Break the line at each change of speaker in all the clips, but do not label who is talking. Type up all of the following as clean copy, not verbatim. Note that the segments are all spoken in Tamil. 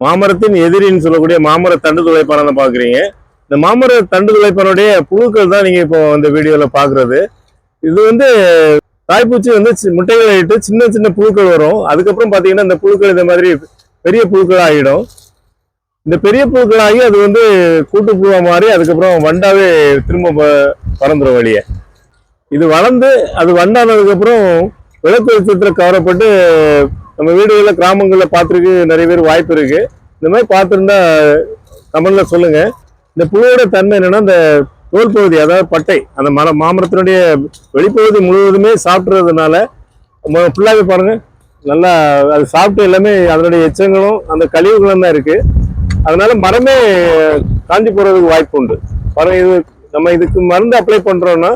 மாமரத்தின் எதிரின்னு சொல்லக்கூடிய மாமர தண்டு துளைப்பானை பாக்குறீங்க. இந்த மாமர தண்டு துளைப்பானுடைய புழுக்கள் தான் நீங்க இப்போ இந்த வீடியோல பாக்குறது. இது வந்து தாய்ப்பூச்சி வந்து முட்டைகளை இட்டு சின்ன சின்ன புழுக்கள் வரும். அதுக்கப்புறம் பாத்தீங்கன்னா இந்த புழுக்கள் இந்த மாதிரி பெரிய புழுக்கள் ஆகிடும். இந்த பெரிய புழுக்கள் ஆகி அது வந்து கூட்டு புழுவா மாறி அதுக்கப்புறம் வண்டாவே திரும்ப பறந்துடும் வெளியே. இது வளர்ந்து அது வண்டானதுக்கு அப்புறம் விளக்கு வெளிச்சத்துல கவரப்பட்டு நம்ம வீடுகளில் கிராமங்களில் பார்த்துருக்கு நிறைய பேர் வாய்ப்பு இருக்கு. இந்த மாதிரி பார்த்துருந்தா கமெண்ட்ல சொல்லுங்க. இந்த புழுவோட தன்மை என்னன்னா, இந்த தோல் பகுதி அதாவது பட்டை அந்த மாமரத்தினுடைய வெளிப்பகுதி முழுவதுமே சாப்பிட்றதுனால ஃபுல்லாகவே பாருங்க நல்லா அது சாப்பிட்டு எல்லாமே அதனுடைய எச்சங்களும் அந்த கழிவுகளும் தான் இருக்கு. அதனால மரமே காஞ்சி போறதுக்கு வாய்ப்பு உண்டு. பாருங்க, இது நம்ம இதுக்கு மருந்து அப்ளை பண்றோம்னா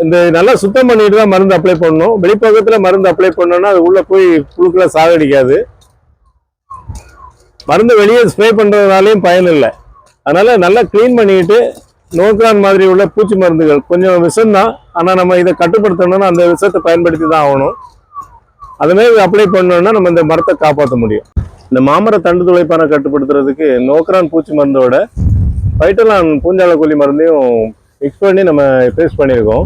இந்த நல்லா சுத்தம் பண்ணிட்டு தான் மருந்து அப்ளை பண்ணணும். வெளிப்பக்கத்துல மருந்து அப்ளை பண்ணோம்னா அது உள்ள போய் புழுக்களை சாகடிக்காது. மருந்து வெளியே ஸ்ப்ரே பண்றதுனாலையும் பயன் இல்லை. அதனால நல்லா கிளீன் பண்ணிட்டு நோக்ரான் மாதிரி உள்ள பூச்சி மருந்துகள் கொஞ்சம் விஷம் தான், ஆனா நம்ம இதை கட்டுப்படுத்தணும்னா அந்த விஷத்தை பயன்படுத்தி தான் ஆகணும். அதுமாதிரி அப்ளை பண்ணோம்னா நம்ம இந்த மரத்தை காப்பாற்ற முடியும். இந்த மாமர தண்டு துளைப்பானை கட்டுப்படுத்துறதுக்கு நோக்ரான் பூச்சி மருந்தோட பைட்டலான் பூஞ்சால கொல்லி மருந்தையும் மிக்ஸ் பண்ணி நம்ம பேஸ்ட் பண்ணியிருக்கோம்.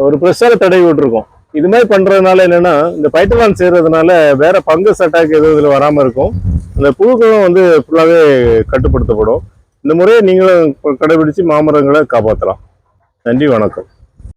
ஒரு ப்ரெஷரை தடவி விட்டுருக்கோம். இது மாதிரி பண்றதுனால என்னன்னா, இந்த பைட்டலான் செய்யறதுனால வேற ஃபங்கஸ் அட்டாக் எதுவும் இதுல வராம இருக்கும். அந்த புழுக்களும் வந்து ஃபுல்லாவே கட்டுப்படுத்தப்படும். இந்த முறையை நீங்களும் கடைபிடிச்சு மாமரங்களை காப்பாற்றலாம். நன்றி, வணக்கம்.